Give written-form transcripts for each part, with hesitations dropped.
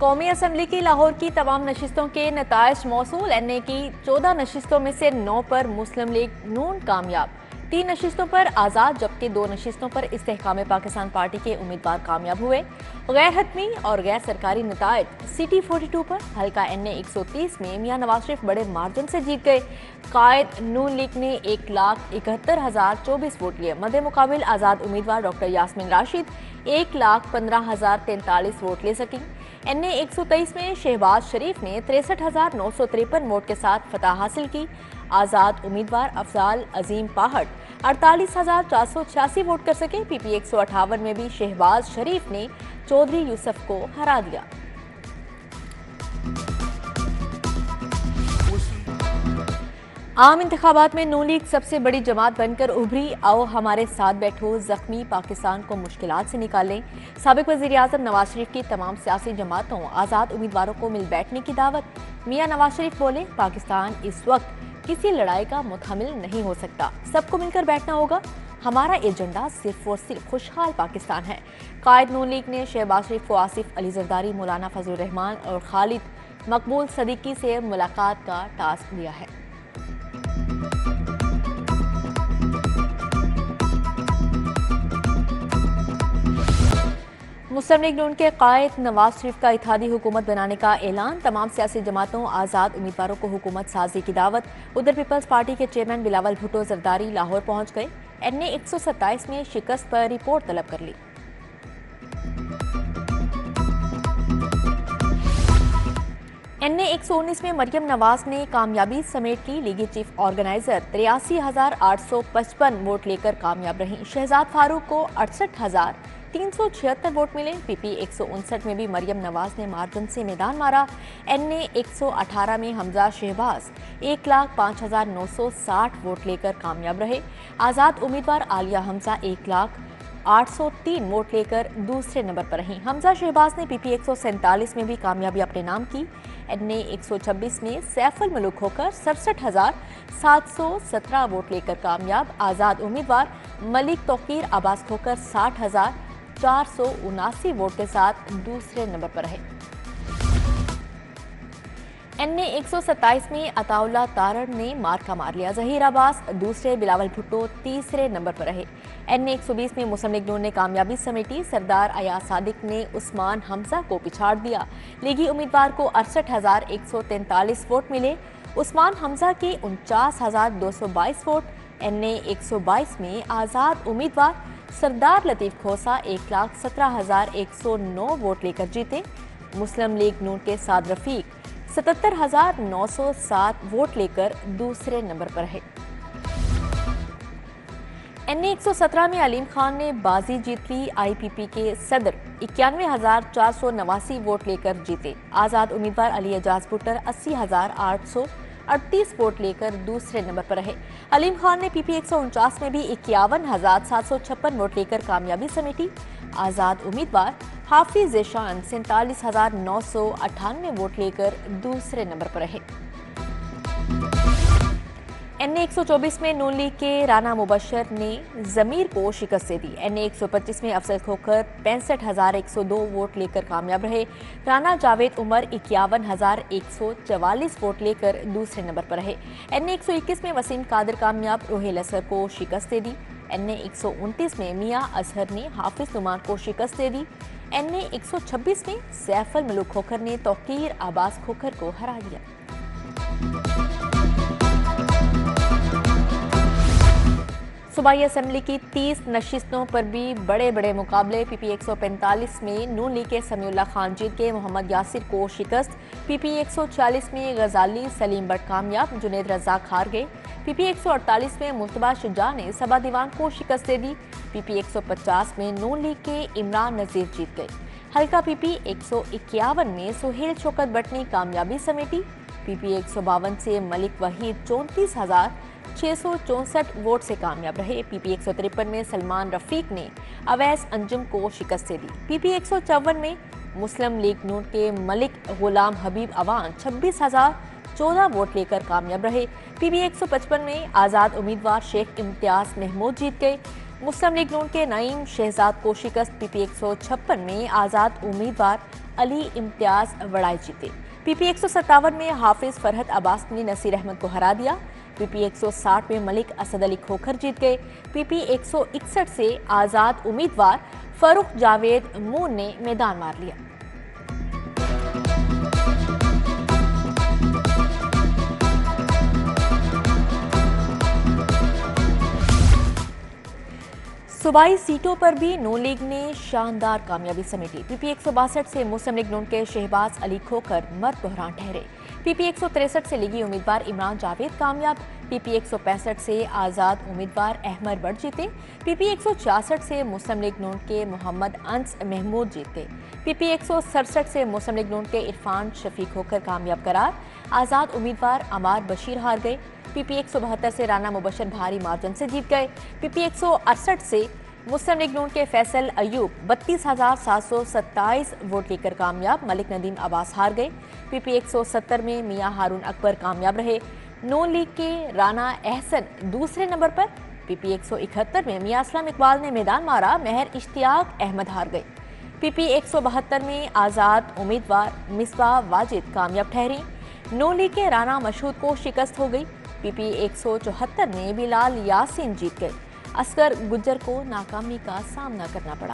कौमी असम्बली की लाहौर की तमाम नशिस्तों के नताइज मौसूल। एनए की 14 नशिस्तों में से 9 पर मुस्लिम लीग नून कामयाब, 3 नशिस्तों पर आज़ाद जबकि 2 नशिस्तों पर इस्तेहकाम पाकिस्तान पार्टी के उम्मीदवार कामयाब हुए। गैर हतमी और गैर सरकारी नताइज सिटी 42 पर हल्का एनए 130 में मियां नवाज शरीफ बड़े मार्जिन से जीत गए। कायद नून लीग ने 1,71,024 वोट लिए। मद्दे मुकाबिल आज़ाद उम्मीदवार डॉक्टर यास्मीन राशिद 1,15,043 वोट ले सकी। एनए 123 में शहबाज शरीफ ने 63,953 वोट के साथ फतह हासिल की। आज़ाद उम्मीदवार अफजाल अजीम पहाड़ 48,486 वोट कर सके। पीपी 158 में भी शहबाज शरीफ ने चौधरी यूसुफ को हरा दिया। आम इंतखाबात में नून लीग सबसे बड़ी जमात बनकर उभरी। आओ हमारे साथ बैठो, जख्मी पाकिस्तान को मुश्किलात से निकालें। साबिक वज़ीर आज़म नवाज शरीफ की तमाम सियासी जमातों आज़ाद उम्मीदवारों को मिल बैठने की दावत। मियां नवाज शरीफ बोले, पाकिस्तान इस वक्त किसी लड़ाई का मुतहमिल नहीं हो सकता, सबको मिलकर बैठना होगा। हमारा एजेंडा सिर्फ और सिर्फ खुशहाल पाकिस्तान है। कायद नून लीग ने शहबाज शरीफ को आसिफ अली जरदारी, मौलाना फजलुर रहमान और खालिद मकबूल सदीकी से मुलाकात का टास्क दिया है। मुस्लिम लीग नून के कायद नवाज शरीफ का इत्तेहादी हुकूमत बनाने का ऐलान। तमाम सियासी जमातों आज़ाद उम्मीदवारों को हुकूमत साजी की दावत। उधर पीपल्स पार्टी के चेयरमैन बिलावल भुट्टो जरदारी लाहौर पहुंच गए। एनए 127 में शिकस्त पर रिपोर्ट तलब कर ली। एनए 119 में मरियम नवाज ने कामयाबी समेट ली। लीगी चीफ ऑर्गेनाइजर 83,855 वोट लेकर कामयाब रहीं। शहजाद फारूक को 68,376 वोट मिले। पीपी 159 में भी मरियम नवाज ने मार्जिन से मैदान मारा। एनए 118 में हमजा शहबाज 1,05,960 वोट लेकर कामयाब रहे। आज़ाद उम्मीदवार आलिया हमजा 1,0803 वोट लेकर दूसरे नंबर पर रहीं। हमजा शहबाज ने पीपी 147 में भी कामयाबी अपने नाम की। एनए 126 में सैफुल मलूक होकर 67,717 वोट लेकर कामयाब। आज़ाद उम्मीदवार मलिक तौकीर अब्बास होकर 60,479 वोट के साथ दूसरे नंबर पर रहे। एनए 127 में अताउल्ला तारड़ ने मार्का मार लिया। जहीर अब्बास दूसरे, बिलावल भुट्टो तीसरे नंबर पर रहे। एनए 120 में मुस्लिम लीग नून ने कामयाबी समेटी। सरदार अयाज सादिक ने उस्मान हमजा को पिछाड़ दिया। लीगी उम्मीदवार को 68,143 वोट मिले। उस्मान हमजा के 49,222 वोट। एनए 122 में आज़ाद उम्मीदवार सरदार लतीफ खोसा 1,17,109 वोट लेकर जीते। मुस्लिम लीग नून के साद रफीक 77,907 वोट लेकर दूसरे नंबर पर है। एनए 117 में अलीम खान ने बाजी जीत ली। आईपीपी के सदर 91,489 वोट लेकर जीते। आज़ाद उम्मीदवार अली एजाज भुट्टर 80,838 वोट लेकर दूसरे नंबर पर रहे। अलीम खान ने पीपी 149 में भी 51,756 वोट लेकर कामयाबी समेटी। आज़ाद उम्मीदवार हाफिज ज़ेशान 47,998 वोट लेकर दूसरे नंबर पर रहे। एनए 124 में नून लीग के राना मुबशर ने जमीर को शिकस्त दे दी। एनए 125 में अफजल खोखर 65,102 वोट लेकर कामयाब रहे। राना जावेद उमर 51,144 वोट लेकर दूसरे नंबर पर रहे। एनए 121 में वसीम कादिर कामयाब रोहेल असर को शिकस्त दे दी। एनए 129 में मियां अजहर ने हाफिज नुमान को शिकस्त दे दी। एनए 126 में सैफुल मलूक खोखर ने तौकीर अब्बास खोखर को हरा दिया। सूबाई असम्बली की 30 नशिस्तों पर भी बड़े बड़े मुकाबले। पीपी 145 में नून लीग के समीउल्लाह खान जीत के मोहम्मद यासिर को शिकस्त। पीपी 140 में गजाली सलीम बट कामयाब, जुनेद रज़ाक हार गए। पीपी 148 में मुस्तबा शुजा ने सबा दीवान को शिकस्त दे दी। पीपी 150 में नून लीग के इमरान नज़ीर जीत गए। हल्का पीपी 151 में सुहेल शौकत बट ने कामयाबी समेटी। पीपी 152 से मलिक वहीद 34,664 वोट से कामयाब रहे। पीपी 153 में सलमान रफीक ने अवैस अंजुम को शिकस्त दे दी। पीपी 154 में मुस्लिम लीग नून के मलिक गुलाम हबीब अवान 26,014 वोट लेकर कामयाब रहे। पीपी 155 में आज़ाद उम्मीदवार शेख इम्तियाज महमूद जीत गए। मुस्लिम लीग नून के नईम शहजाद को शिकस्त। पीपी 156 में आज़ाद उम्मीदवार अली इम्तियाज वड़ाई जीते। पीपी 157 में हाफिज फरहत अब्बास ने नसीर अहमद को हरा दिया। पीपी 160 में मलिक असद अली खोखर जीत गए। पीपी 161 से आज़ाद उम्मीदवार फरूख जावेद मून ने मैदान मार लिया। सूबाई सीटों पर भी नून लीग ने शानदार कामयाबी समेटी। पीपी 162 से मुस्लिम लीग नून के शहबाज अली खोखर मर्द बहरान ठहरे। पीपी 163 से लीगी उम्मीदवार इमरान जावेद कामयाब। पीपी 165 से आज़ाद उम्मीदवार अहमद बट जीते। पीपी 166 से मुस्लिम लीग नून के मोहम्मद अंस महमूद जीते। पीपी 167 से मुस्लिम लीग नून के इरफान शफीक होकर कामयाब करार। आज़ाद उम्मीदवार अमार बशीर हार गए। पीपी 172 से राना मुबशर भारी मार्जिन से जीत गए। पीपी 168 से मुस्लिम लीग नून के फैसल अयूब 32,727 वोट लेकर कामयाब। मलिक नदीम अब्बास हार गए। पीपी 170 में मियां हारून अकबर कामयाब रहे। नून लीग के राना एहसन दूसरे नंबर पर। पीपी 171 में मियां असलम इकबाल ने मैदान मारा। महर इश्तियाक अहमद हार गए। पीपी 172 में आज़ाद उम्मीदवार मिसबा वाजिद कामयाब ठहरी। नून लीग के राना मशहूद को शिकस्त हो गई। पीपी 174 में बिलाल यासीन जीत गए। असगर गुज्जर को नाकामी का सामना करना पड़ा।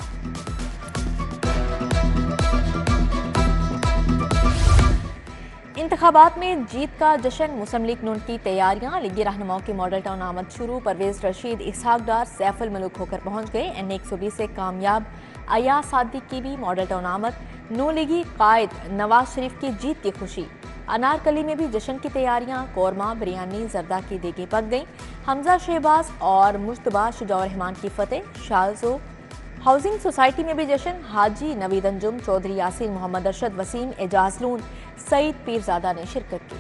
इंतखाबात में जीत का जश्न, मुस्लिम लीग नून की तैयारियां। लीगी रहनुमाओं की मॉडल टाउन आमद शुरू। परवेज रशीद इसहाक डार सैफुल मलूक होकर पहुंच गए। एन 120 से कामयाब अया सादिक की भी मॉडल टाउन आमद। नून लीगी कायद नवाज शरीफ की जीत की खुशी। अनारकली में भी जश्न की तैयारियां। कौरमा, बिरयानी, जर्दा की देगें पक गईं। हमजा शहबाज और मुश्तबा शुजाउर रहमान की फतेह। शाहजो हाउसिंग सोसाइटी में भी जश्न। हाजी नवीद अंजुम, चौधरी यासीन, मोहम्मद अरशद, वसीम एजाजलून, सईद पीरजादा ने शिरकत की।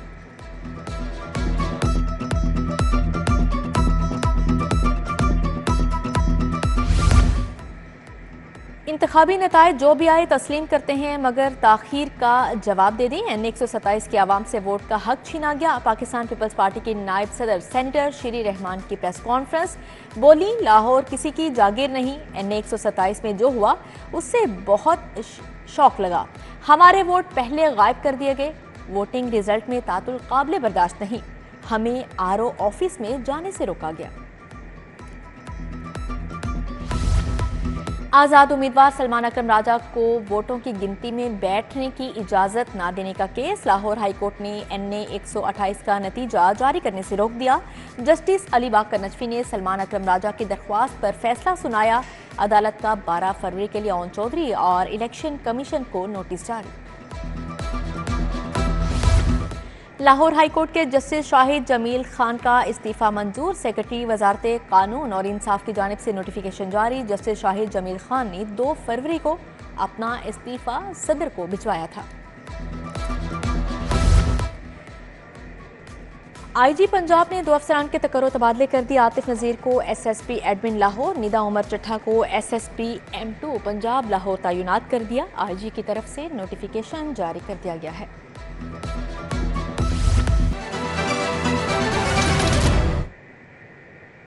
इंतखाबी नतायज जो भी आए तस्लीम करते हैं, मगर ताखीर का जवाब दे दें। एन 127 की आवाम से वोट का हक छीना गया। पाकिस्तान पीपल्स पार्टी के नायब सदर सेनेटर शीरी रहमान की प्रेस कॉन्फ्रेंस। बोली, लाहौर किसी की जागीर नहीं। एन 127 में जो हुआ उससे बहुत शौक लगा। हमारे वोट पहले गायब कर दिए गए। वोटिंग रिजल्ट में तातुल काबिल बर्दाश्त नहीं। हमें आरओ ऑफिस में जाने से रोका गया। आज़ाद उम्मीदवार सलमान अकरम राजा को वोटों की गिनती में बैठने की इजाज़त ना देने का केस। लाहौर हाईकोर्ट ने NA 128 का नतीजा जारी करने से रोक दिया। जस्टिस अली बाकर नजफी ने सलमान अकरम राजा की दरख्वास्त पर फैसला सुनाया। अदालत का 12 फरवरी के लिए ओन चौधरी और इलेक्शन कमीशन को नोटिस जारी। लाहौर हाईकोर्ट के जस्टिस शाहिद जमील खान का इस्तीफा मंजूर। सेक्रेटरी वजारत कानून और इंसाफ की जानिब से नोटिफिकेशन जारी। जस्टिस शाहिद जमील खान ने 2 फरवरी को अपना इस्तीफा सदर को भिजवाया था। IG पंजाब ने 2 अफसरान के तकर्रो तबादले कर दिए। आतिफ नज़ीर को SSP एडमिन लाहौर, निदा उमर चट्ठा को SSP M2 पंजाब लाहौर तैनात कर दिया। IG की तरफ से नोटिफिकेशन जारी कर दिया गया है।